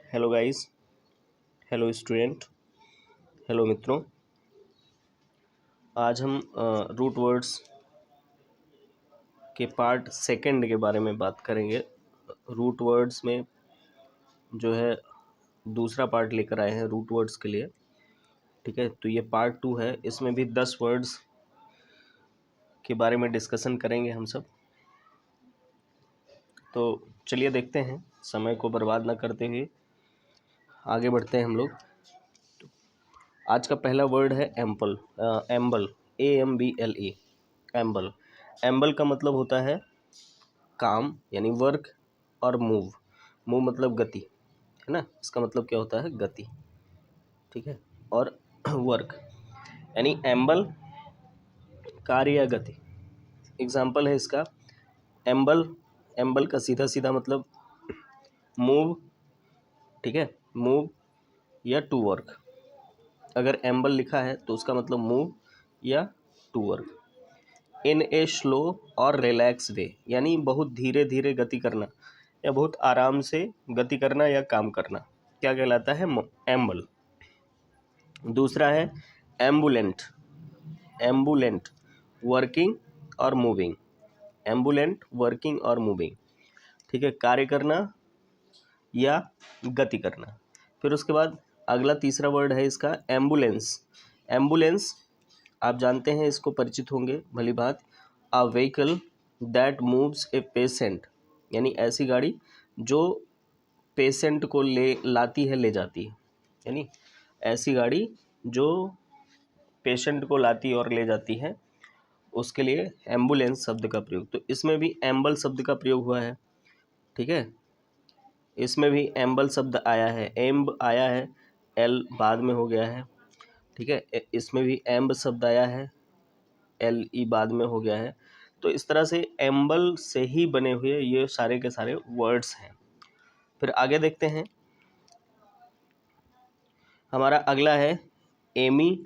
Hello guys, hello student, hello मित्रों। आज हम रूट वर्ड्स के पार्ट सेकंड के बारे में बात करेंगे। रूट वर्ड्स में जो है दूसरा पार्ट लेकर आए हैं रूट वर्ड्स के लिए। ठीक है, तो ये पार्ट 2 है। इसमें भी 10 वर्ड्स के बारे में डिस्कशन करेंगे हम सब। तो चलिए देखते हैं, समय को बर्बाद ना करते हुए आगे बढ़ते हैं हम लोग। आज का पहला वर्ड है एम्पल। एम्बल, AMBLE, एम्बल। एम्बल का मतलब होता है काम यानी वर्क, और मूव। मूव मतलब गति, है ना। इसका मतलब क्या होता है? गति। ठीक है, और वर्क यानी एम्बल कार्य या गति। एग्जाम्पल है इसका एम्बल। एम्बल का सीधा सीधा मतलब मूव। ठीक है, मूव या टू वर्क। अगर एम्बल लिखा है तो उसका मतलब मूव या to work. In a slow और रिलैक्स वे, यानी बहुत धीरे धीरे गति करना या बहुत आराम से गति करना या काम करना, क्या कहलाता है? एम्बल। दूसरा है एम्बुलेंट। एम्बुलेंट वर्किंग और मूविंग। एम्बुलेंट वर्किंग और मूविंग, ठीक है, कार्य करना या गति करना। फिर उसके बाद अगला तीसरा वर्ड है इसका एम्बुलेंस। एम्बुलेंस आप जानते हैं, इसको परिचित होंगे भली बात। A vehicle that moves a patient, यानी ऐसी गाड़ी जो पेशेंट को लाती है, ले जाती है। यानी ऐसी गाड़ी जो पेशेंट को लाती और ले जाती है, उसके लिए एम्बुलेंस शब्द का प्रयोग। तो इसमें भी एम्बल शब्द का प्रयोग हुआ है। ठीक है, इसमें भी एम्बल शब्द आया है, एम्ब आया है, एल बाद में हो गया है। ठीक है, इसमें भी एम्ब शब्द आया है, LE बाद में हो गया है। तो इस तरह से एम्बल से ही बने हुए ये सारे के सारे वर्ड्स हैं। फिर आगे देखते हैं, हमारा अगला है एमी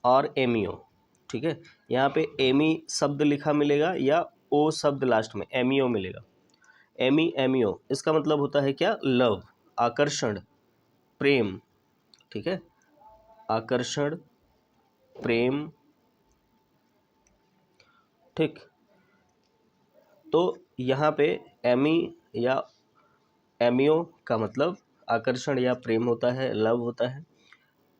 और एमियो। ठीक है, यहाँ पे एमी शब्द लिखा मिलेगा या ओ शब्द लास्ट में एमियो मिलेगा। एमी एमियो, इसका मतलब होता है क्या? लव, आकर्षण, प्रेम। ठीक है, आकर्षण, प्रेम। ठीक, तो यहाँ पे एमी या एमियो का मतलब आकर्षण या प्रेम होता है, लव होता है।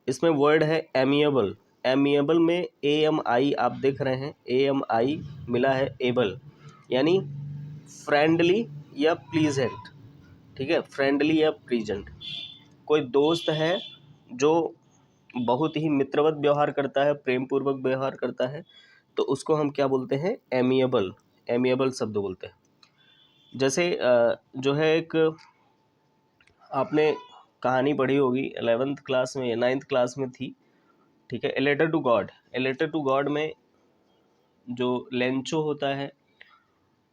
इसमें वर्ड है एमिएबल। एमिएबल में AMI आप देख रहे हैं, AMI मिला है एबल, यानी फ्रेंडली या प्लीजेंट। ठीक है, फ्रेंडली या प्लीजेंट। कोई दोस्त है जो बहुत ही मित्रवत व्यवहार करता है, प्रेम पूर्वक व्यवहार करता है, तो उसको हम क्या बोलते हैं? एमिएबल। एमिएबल शब्द बोलते हैं। जैसे जो है एक आपने कहानी पढ़ी होगी 11th क्लास में या 9th क्लास में थी। ठीक है, a letter to God. A letter to God में जो लेंचो होता है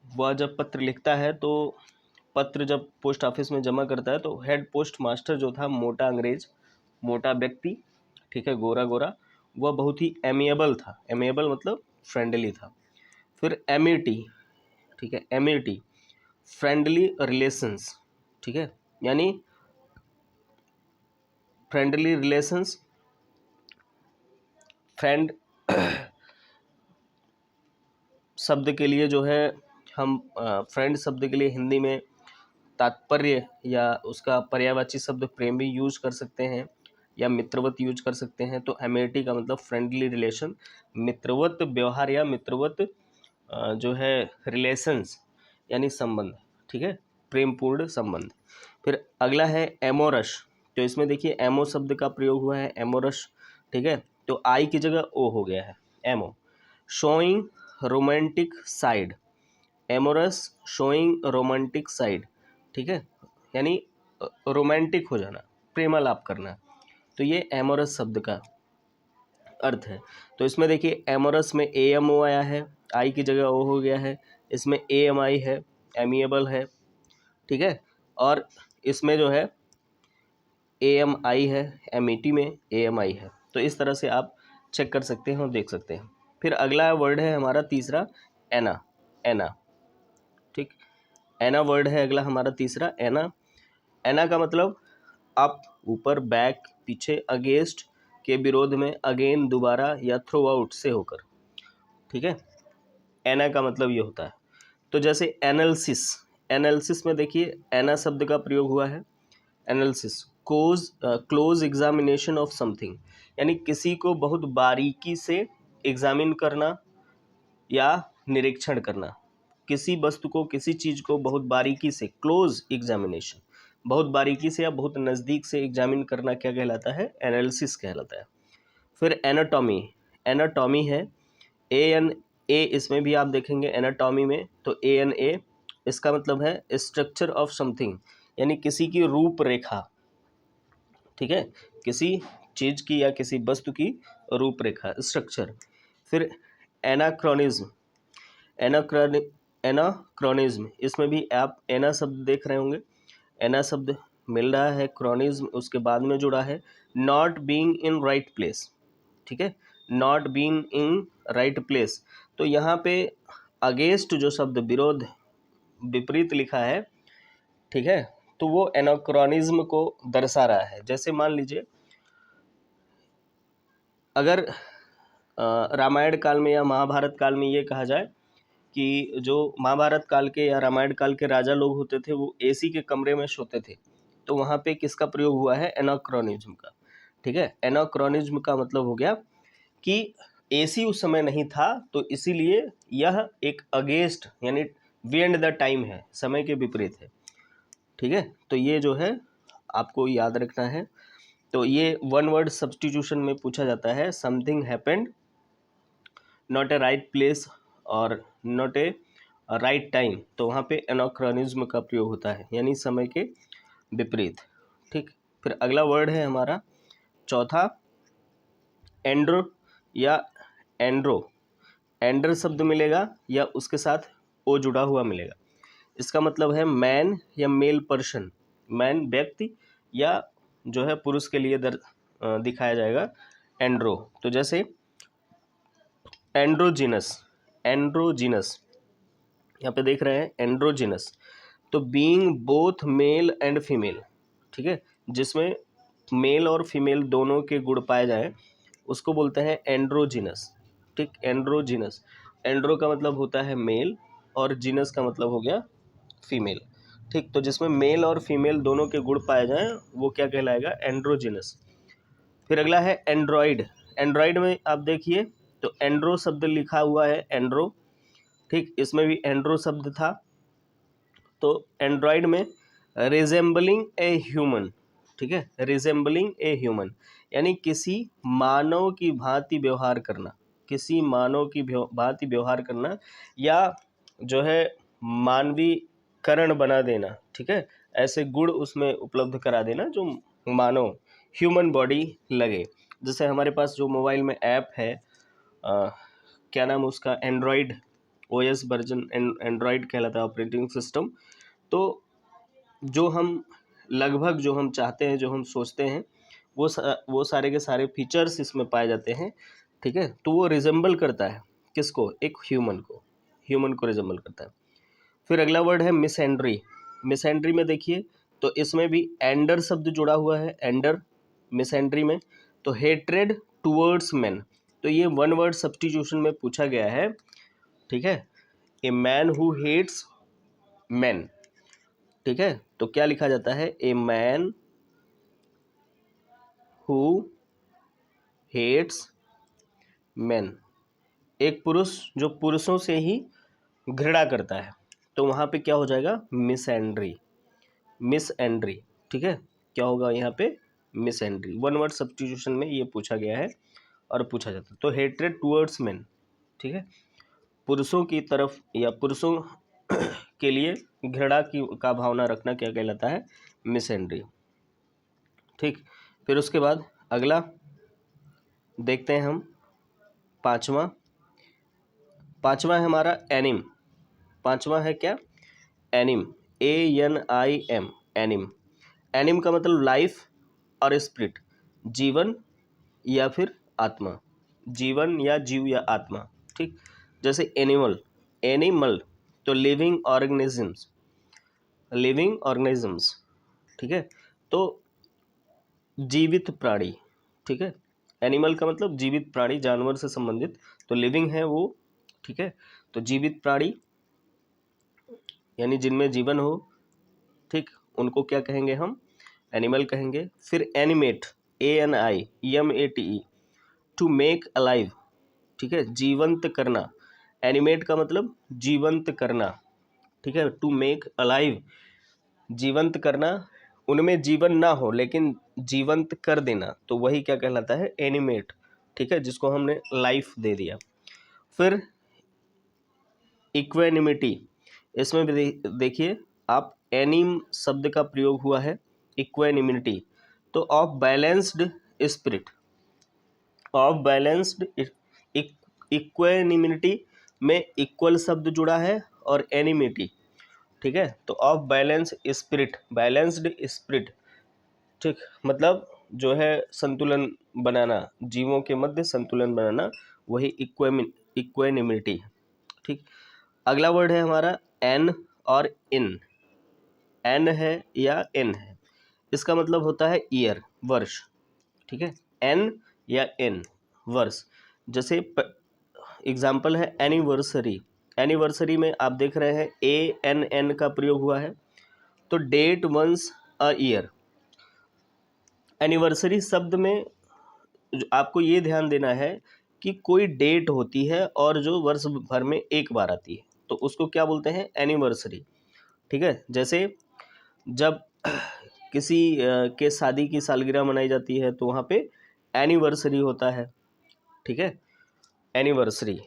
वह जब पत्र लिखता है, तो पत्र जब पोस्ट ऑफिस में जमा करता है, तो हेड पोस्ट मास्टर जो था, मोटा अंग्रेज, मोटा व्यक्ति, ठीक है, गोरा गोरा, वह बहुत ही एमिएबल था। एमिएबल मतलब फ्रेंडली था। फिर एमिटी, ठीक है, एमिटी फ्रेंडली रिलेशंस। ठीक है, यानी फ्रेंडली रिलेशंस, फ्रेंड शब्द के लिए जो है हम फ्रेंड शब्द के लिए हिंदी में तात्पर्य या उसका पर्यायवाची शब्द प्रेम भी यूज कर सकते हैं या मित्रवत यूज कर सकते हैं। तो एमिटी का मतलब फ्रेंडली रिलेशन, मित्रवत व्यवहार या मित्रवत जो है रिलेशंस यानी संबंध। ठीक है, प्रेमपूर्ण संबंध। फिर अगला है एमोरस। तो इसमें देखिए एमो शब्द का प्रयोग हुआ है, एमोरस। ठीक है, तो आई की जगह ओ हो गया है, एमो। Showing romantic side, amorous showing romantic side. ठीक है, यानी रोमांटिक हो जाना, प्रेमालाप करना। तो ये एमोरस शब्द का अर्थ है। तो इसमें देखिए एमोरस में AMO आया है, आई की जगह ओ हो गया है। इसमें AMI है, एमिएबल है। ठीक है, और इसमें जो है AMI है, MET में AMI है। तो इस तरह से आप चेक कर सकते हैं और देख सकते हैं। फिर अगला वर्ड है हमारा तीसरा एना। एना, ठीक, एना वर्ड है अगला हमारा तीसरा, एना। एना का मतलब अप ऊपर, बैक पीछे, अगेंस्ट के विरोध में, अगेन दोबारा, या थ्रू आउट से होकर। ठीक है, एना का मतलब ये होता है। तो जैसे एनालिसिस, एनालिसिस में देखिए एना शब्द का प्रयोग हुआ है। Analysis close examination of something, यानी किसी को बहुत बारीकी से एग्जामिन करना या निरीक्षण करना। किसी वस्तु को, किसी चीज़ को बहुत बारीकी से, क्लोज एग्जामिनेशन, बहुत बारीकी से या बहुत नज़दीक से एग्जामिन करना क्या कहलाता है? एनालिसिस कहलाता है। फिर एनाटॉमी, एनाटॉमी है ANA, इसमें भी आप देखेंगे एनाटॉमी में तो ANA, इसका मतलब है स्ट्रक्चर ऑफ समथिंग, यानी किसी की रूपरेखा। ठीक है, किसी चीज़ की या किसी वस्तु की रूपरेखा, स्ट्रक्चर। फिर एनाक्रोनिज्म, एनाक्रोनिज्म, इसमें भी आप एना शब्द देख रहे होंगे। एना शब्द मिल रहा है, क्रोनिज्म उसके बाद में जुड़ा है। Not being in right place, ठीक है, not being in right place. तो यहाँ पे अगेंस्ट जो शब्द, विरोध, विपरीत लिखा है, ठीक है, तो वो एनाक्रोनिज्म को दर्शा रहा है। जैसे मान लीजिए अगर रामायण काल में या महाभारत काल में ये कहा जाए कि जो महाभारत काल के या रामायण काल के राजा लोग होते थे वो AC के कमरे में सोते थे, तो वहाँ पे किसका प्रयोग हुआ है? एनाक्रोनिज्म का। ठीक है, एनाक्रोनिज्म का मतलब हो गया कि AC उस समय नहीं था, तो इसीलिए यह एक अगेंस्ट, यानी बियॉन्ड द टाइम है, समय के विपरीत है। ठीक है, तो ये जो है आपको याद रखना है। तो ये वन वर्ड सब्स्टिट्यूशन में पूछा जाता है, something happened, not a right place और नॉट ए राइट टाइम, तो वहाँ पे एनाक्रोनिज्म का प्रयोग होता है, यानी समय के विपरीत। ठीक, फिर अगला वर्ड है हमारा चौथा, एंड्रो या एंड्रो। एंडर शब्द मिलेगा या उसके साथ ओ जुड़ा हुआ मिलेगा। इसका मतलब है मैन या मेल पर्सन, मैन व्यक्ति, या जो है पुरुष के लिए दिखाया जाएगा एंड्रो। तो जैसे एंड्रोजिनस, एंड्रोजिनस यहाँ पे देख रहे हैं एंड्रोजिनस, तो being both male and female, ठीक है, जिसमें मेल और फीमेल दोनों के गुण पाए जाएं उसको बोलते हैं एंड्रोजिनस। ठीक, एंड्रोजिनस, एंड्रो का मतलब होता है मेल और जीनस का मतलब हो गया फीमेल। ठीक, तो जिसमें मेल और फीमेल दोनों के गुण पाए जाएं वो क्या कहलाएगा? एंड्रोजिनस। फिर अगला है एंड्रॉयड। एंड्रॉयड में आप देखिए तो एंड्रो शब्द लिखा हुआ है, एंड्रो। ठीक, इसमें भी एंड्रो शब्द था। तो एंड्रॉयड में रिजेंबलिंग ए ह्यूमन, ठीक है, रिजेंबलिंग ए ह्यूमन, यानी किसी मानव की भांति व्यवहार करना, किसी मानव की भांति व्यवहार करना, या जो है मानवीकरण बना देना। ठीक है, ऐसे गुण उसमें उपलब्ध करा देना जो मानव, ह्यूमन बॉडी लगे। जैसे हमारे पास जो मोबाइल में ऐप है, क्या नाम उसका, एंड्रॉयड OS वर्जन, एंड्रॉयड कहलाता है ऑपरेटिंग सिस्टम। तो जो हम लगभग जो हम चाहते हैं, जो हम सोचते हैं, वो सारे के सारे फीचर्स इसमें पाए जाते हैं। ठीक है, तो वो रिजेंबल करता है किसको? एक ह्यूमन को, ह्यूमन को रिजेंबल करता है। फिर अगला वर्ड है मिसएंड्री। मिसएंड्री में देखिए तो इसमें भी एंडर शब्द जुड़ा हुआ है, एंडर, मिसएंड्री में। तो हेट्रेड टूवर्ड्स मैन, तो ये वन वर्ड सब्स्टिट्यूशन में पूछा गया है। ठीक है, a man who hates man. ठीक है, तो क्या लिखा जाता है? A man who hates man, एक पुरुष जो पुरुषों से ही घृणा करता है, तो वहाँ पे क्या हो जाएगा? मिसएंड्री, मिसएंड्री। ठीक है, क्या होगा यहाँ पे? मिसएंड्री। वन वर्ड सब्स्टिट्यूशन में ये पूछा गया है और पूछा जाता है। तो हेट्रेड टूवर्ड्स मैन, ठीक है, पुरुषों की तरफ या पुरुषों के लिए घृणा का भावना रखना क्या कहलाता है? मिसएंड्री। ठीक, फिर उसके बाद अगला देखते हैं हम, पांचवा है हमारा एनिम। पांचवा है क्या? एनिम, ANIM, एनिम। एनिम का मतलब लाइफ और स्पिरिट, जीवन या फिर आत्मा, जीवन या जीव या आत्मा। ठीक, जैसे एनिमल, एनिमल तो लिविंग ऑर्गेनिजम्स, लिविंग ऑर्गेनिजम्स। ठीक है, तो जीवित प्राणी, ठीक है। एनिमल का मतलब जीवित प्राणी, जानवर से संबंधित, तो लिविंग है वो, ठीक है। तो जीवित प्राणी यानी जिनमें जीवन हो, ठीक, उनको क्या कहेंगे हम, एनिमल कहेंगे। फिर animate, ANIMATE, to make alive, ठीक है, जीवंत करना। एनिमेट का मतलब जीवंत करना, ठीक है। टू मेक अलाइव, जीवंत करना, उनमें जीवन ना हो लेकिन जीवंत कर देना, तो वही क्या कहलाता है, एनिमेट, ठीक है, जिसको हमने लाइफ दे दिया। फिर इक्वेनिमिटी, इसमें भी देखिए आप, एनिम शब्द का प्रयोग हुआ है, इक्वेनिमिटी, तो of balanced spirit, of balanced, equanimity में इक्वल शब्द जुड़ा है और एनिमिटी, ठीक है। तो of balance spirit, balanced spirit, ठीक, मतलब जो है संतुलन बनाना, जीवों के मध्य संतुलन बनाना, वही इक्वेनिमिटी, ठीक। अगला वर्ड है हमारा एन और इन, एन है या एन है, इसका मतलब होता है ईयर, वर्ष, ठीक है। एन या एन, वर्ष। जैसे एग्जाम्पल है एनिवर्सरी, एनिवर्सरी में आप देख रहे हैं ANN का प्रयोग हुआ है, तो date, months, a year. Anniversary शब्द में आपको ये ध्यान देना है कि कोई डेट होती है और जो वर्ष भर में एक बार आती है, तो उसको क्या बोलते हैं, एनिवर्सरी, ठीक है। जैसे जब किसी के शादी की सालगिरह मनाई जाती है तो वहाँ पे एनिवर्सरी होता है, ठीक है। एनिवर्सरी,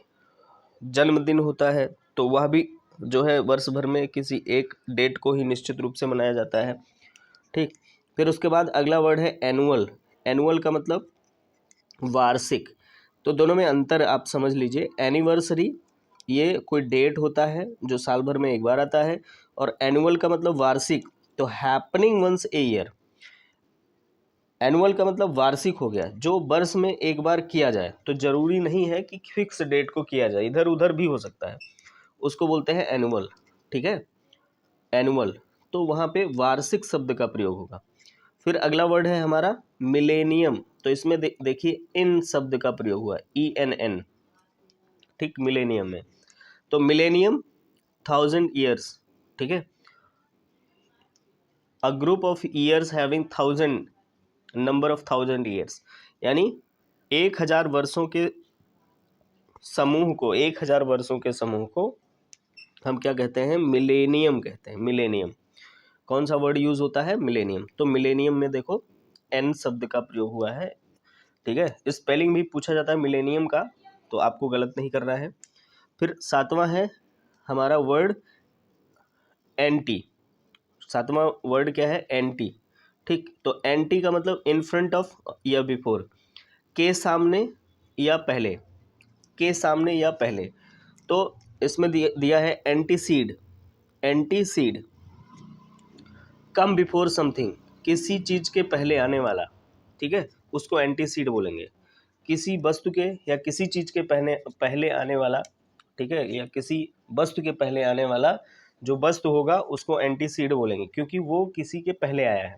जन्मदिन होता है तो वह भी जो है वर्ष भर में किसी एक डेट को ही निश्चित रूप से मनाया जाता है, ठीक। फिर उसके बाद अगला वर्ड है एनुअल, एनुअल का मतलब वार्षिक, तो दोनों में अंतर आप समझ लीजिए। एनिवर्सरी ये कोई डेट होता है जो साल भर में एक बार आता है, और एनुअल का मतलब वार्षिक, तो happening once a year. Annual का मतलब वार्षिक हो गया, जो वर्ष में एक बार किया जाए, तो जरूरी नहीं है कि फिक्स डेट को किया जाए, इधर उधर भी हो सकता है, उसको बोलते हैं एनुअल, ठीक है, एनुअल। तो वहाँ पे वार्षिक शब्द का प्रयोग होगा। फिर अगला वर्ड है हमारा मिलेनियम, तो इसमें देखिए इन शब्द का प्रयोग हुआ है, ENN, ठीक, मिलेनियम में। तो मिलेनियम 1000 ईयर्स, ठीक है, a group of years having 1000, number of 1000 years, यानी 1000 वर्षों के समूह को, 1000 वर्षों के समूह को हम क्या कहते हैं, मिलेनियम कहते हैं। मिलेनियम, कौन सा वर्ड यूज होता है, मिलेनियम। तो मिलेनियम में देखो एन शब्द का प्रयोग हुआ है, ठीक है। स्पेलिंग भी पूछा जाता है मिलेनियम का, तो आपको गलत नहीं करना है। फिर सातवां है हमारा वर्ड एंटी, सातवां वर्ड क्या है, एंटी, ठीक। तो एंटी का मतलब इन फ्रंट ऑफ या बिफोर, के सामने या पहले, के सामने या पहले। तो इसमें दिया है एंटीसीड, एंटीसीड, कम बिफोर समथिंग, किसी चीज़ के पहले आने वाला, ठीक है, उसको एंटीसीड बोलेंगे। किसी वस्तु के या किसी चीज़ के पहले आने वाला, ठीक है, या किसी वस्तु के पहले आने वाला जो वस्तु होगा उसको एंटीसीड बोलेंगे, क्योंकि वो किसी के पहले आया है,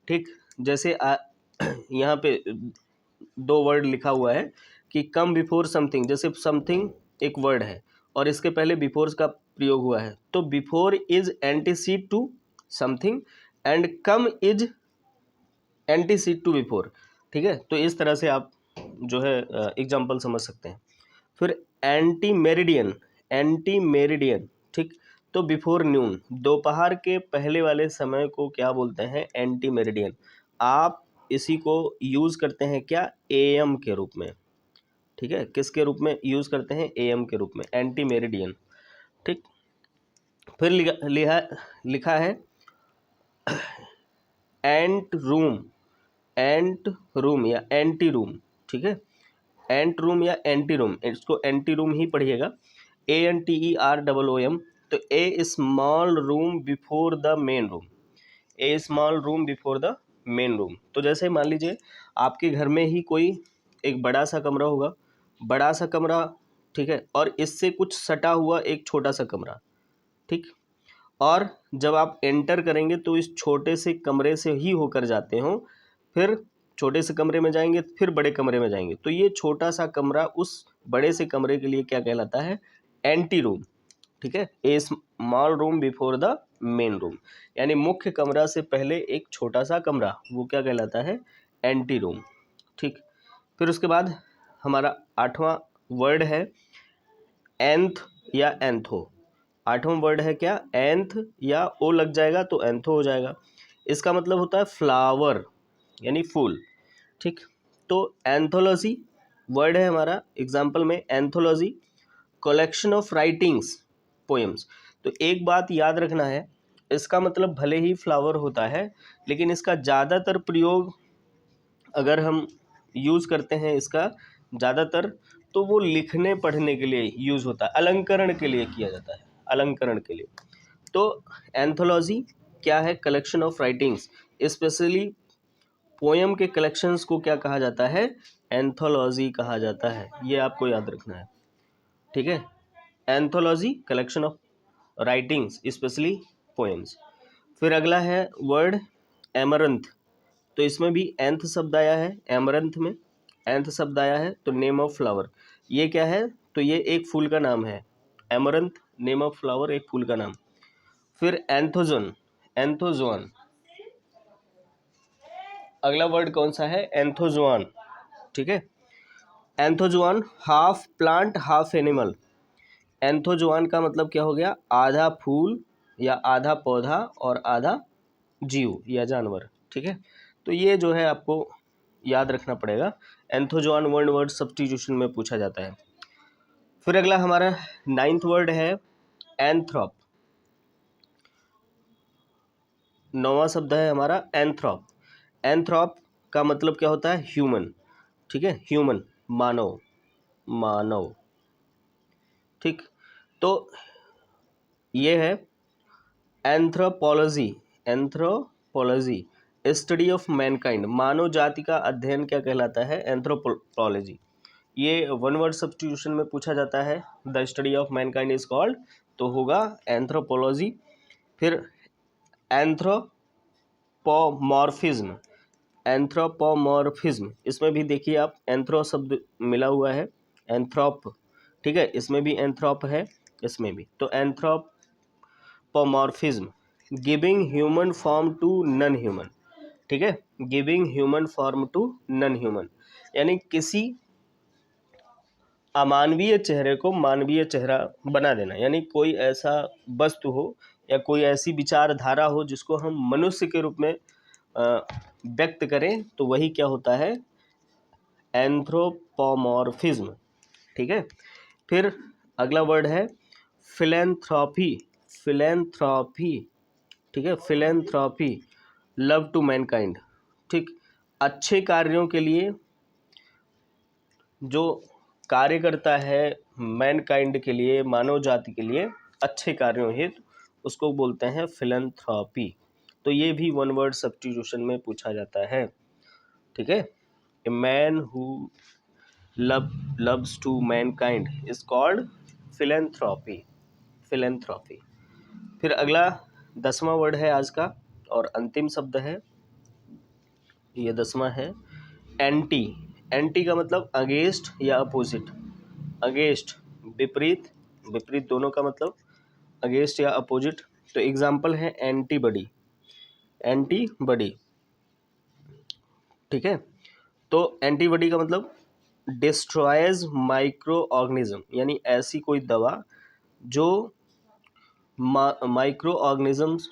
ठीक। जैसे यहाँ पे दो वर्ड लिखा हुआ है कि कम बिफोर समथिंग, जैसे समथिंग एक वर्ड है और इसके पहले बिफोर का प्रयोग हुआ है, तो before is antecede to something and come is antecede to before, ठीक है। तो इस तरह से आप जो है एग्जाम्पल समझ सकते हैं। फिर एंटी मेरिडियन, एंटी मेरिडियन, ठीक, तो बिफोर नून, दोपहर के पहले वाले समय को क्या बोलते हैं, एंटी मेरिडियन। आप इसी को यूज़ करते हैं क्या, AM के रूप में, ठीक है, किसके रूप में यूज़ करते हैं, AM के रूप में, एंटी मेरिडियन, ठीक। फिर लिखा है एंट रूम, एंट रूम या एंटी रूम, ठीक है, एंट रूम या एंटी रूम, इसको एंटी रूम ही पढ़िएगा, ANTEROOM। तो a small room before the main room, a small room before the main room. तो जैसे मान लीजिए आपके घर में ही कोई एक बड़ा सा कमरा होगा, बड़ा सा कमरा, ठीक है, और इससे कुछ सटा हुआ एक छोटा सा कमरा, ठीक, और जब आप एंटर करेंगे तो इस छोटे से कमरे से ही होकर जाते हो, फिर छोटे से कमरे में जाएंगे, फिर बड़े कमरे में जाएंगे। तो ये छोटा सा कमरा उस बड़े से कमरे के लिए क्या कहलाता है? Anteroom. ठीक है, a small room before the main room, यानी मुख्य कमरा से पहले एक छोटा सा कमरा, वो क्या कहलाता है? Anteroom. ठीक, फिर उसके बाद हमारा 8वां वर्ड है एंथ या एंथो। 8वां वर्ड है क्या? एंथ, या ओ लग जाएगा तो एंथो हो जाएगा। इसका मतलब होता है फ्लावर यानी फूल। ठीक, तो एंथोलॉजी वर्ड है हमारा, एग्जाम्पल में anthology collection of writings poems. तो एक बात याद रखना है, इसका मतलब भले ही फ्लावर होता है, लेकिन इसका ज़्यादातर प्रयोग अगर हम यूज़ करते हैं इसका ज़्यादातर, तो वो लिखने पढ़ने के लिए यूज़ होता है, अलंकरण के लिए किया जाता है, अलंकरण के लिए। तो एंथोलॉजी क्या है? Collection of writings, specially poem के कलेक्शंस को क्या कहा जाता है? एंथोलॉजी कहा जाता है। ये आपको याद रखना है। ठीक है, anthology collection of writings specially poems. फिर अगला है वर्ड एमरंथ। तो इसमें भी एंथ शब्द आया है, एमरंथ में एंथ शब्द आया है। तो नेम ऑफ फ्लावर, ये क्या है? तो ये एक फूल का नाम है। एमरंथ नेम ऑफ फ्लावर, एक फूल का नाम। फिर एंथोजोन, एंथोजोन, अगला वर्ड कौन सा है? एंथोजोन। ठीक है, एंथोजोन हाफ प्लांट हाफ एनिमल। एंथोजोन का मतलब क्या हो गया? आधा फूल या आधा पौधा और आधा जीव या जानवर। ठीक है, तो ये जो है आपको याद रखना पड़ेगा। एंथोजोन वन वर्ड सब्स्टिट्यूशन में पूछा जाता है। फिर अगला हमारा 9th वर्ड है एंथ्रोप। 9वां शब्द है हमारा एंथ्रोप। एंथ्रोप का मतलब क्या होता है? ह्यूमन। ठीक है, ह्यूमन मानव, मानव। ठीक, तो ये है anthropology. Anthropology study of mankind, मानव जाति का अध्ययन क्या कहलाता है? एंथ्रोपोलॉजी। ये वन वर्ड सब्स्टिट्यूशन में पूछा जाता है, the study of Mankind is called, तो होगा एंथ्रोपोलॉजी। फिर एंथ्रोपोमॉर्फिज्म, एंथ्रोपोमॉर्फिज्म, इसमें भी देखिए आप एंथ्रो शब्द मिला हुआ है, एंथ्रोप। ठीक है, इसमें भी एंथ्रोप है, इसमें भी। तो anthropomorphism giving human form to non human. ठीक है, giving human form to non human, यानी किसी अमानवीय चेहरे को मानवीय चेहरा बना देना, यानी कोई ऐसा वस्तु हो या कोई ऐसी विचारधारा हो जिसको हम मनुष्य के रूप में व्यक्त करें, तो वही क्या होता है? एंथ्रोपोमॉर्फिज्म। ठीक है, फिर अगला वर्ड है फिलेंथ्रॉपी। फिलेंथ्रॉपी, ठीक है, फिलेंथ्रॉपी लव टू मैनकाइंड। ठीक, अच्छे कार्यों के लिए जो कार्य करता है मैनकाइंड के लिए, मानव जाति के लिए अच्छे कार्यों हेतु, उसको बोलते हैं फिलेंथ्रॉपी। तो ये भी वन वर्ड सब्स्टिट्यूशन में पूछा जाता है। ठीक है, a man who loves to mankind is called philanthropy, philanthropy। फिर अगला 10वां वर्ड है आज का और अंतिम शब्द है, ये 10वां है एंटी। एंटी का मतलब अगेंस्ट या अपोजिट। अगेंस्ट विपरीत, विपरीत दोनों का मतलब अगेंस्ट या अपोजिट। तो एग्जाम्पल है एंटीबॉडी, एंटीबॉडी। ठीक है, तो एंटीबॉडी का मतलब डिस्ट्रॉयज माइक्रो ऑर्गेनिज्म, यानी ऐसी कोई दवा जो माइक्रो ऑर्गेनिजम्स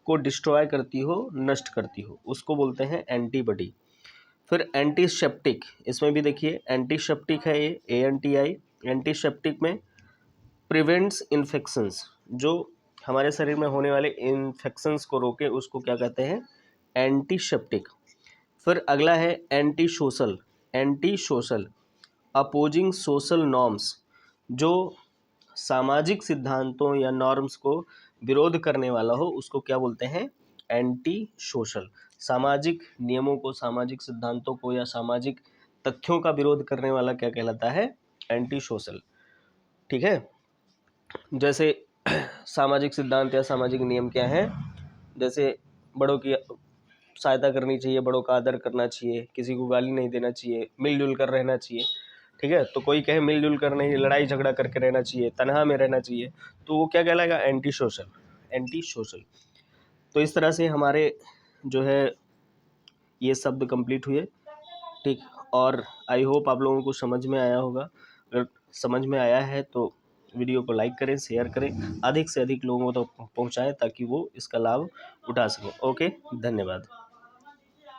को डिस्ट्रॉय करती हो, नष्ट करती हो, उसको बोलते हैं एंटीबॉडी। फिर एंटीसेप्टिक, इसमें भी देखिए एंटीसेप्टिक है ये, ANTI। एंटीसेप्टिक में प्रिवेंट्स इन्फेक्शंस, जो हमारे शरीर में होने वाले इन्फेक्शंस को रोके, उसको क्या कहते हैं? एंटीसेप्टिक। फिर अगला है anti social. Anti social opposing social norms, जो सामाजिक सिद्धांतों या नॉर्म्स को विरोध करने वाला हो, उसको क्या बोलते हैं? Anti social. सामाजिक नियमों को, सामाजिक सिद्धांतों को या सामाजिक तथ्यों का विरोध करने वाला क्या कहलाता है? Anti social. ठीक है, जैसे सामाजिक सिद्धांत या सामाजिक नियम क्या है? जैसे बड़ों की सहायता करनी चाहिए, बड़ों का आदर करना चाहिए, किसी को गाली नहीं देना चाहिए, मिलजुल कर रहना चाहिए। ठीक है, तो कोई कहे मिलजुल कर नहीं, लड़ाई झगड़ा करके रहना चाहिए, तनहा में रहना चाहिए, तो वो क्या कहलाएगा? Anti social, anti social. तो इस तरह से हमारे जो है ये शब्द कंप्लीट हुए। ठीक, और आई होप आप लोगों को समझ में आया होगा। अगर समझ में आया है तो वीडियो को लाइक करें, शेयर करें, अधिक से अधिक लोगों तक पहुंचाएं ताकि वो इसका लाभ उठा सकें। ओके, धन्यवाद।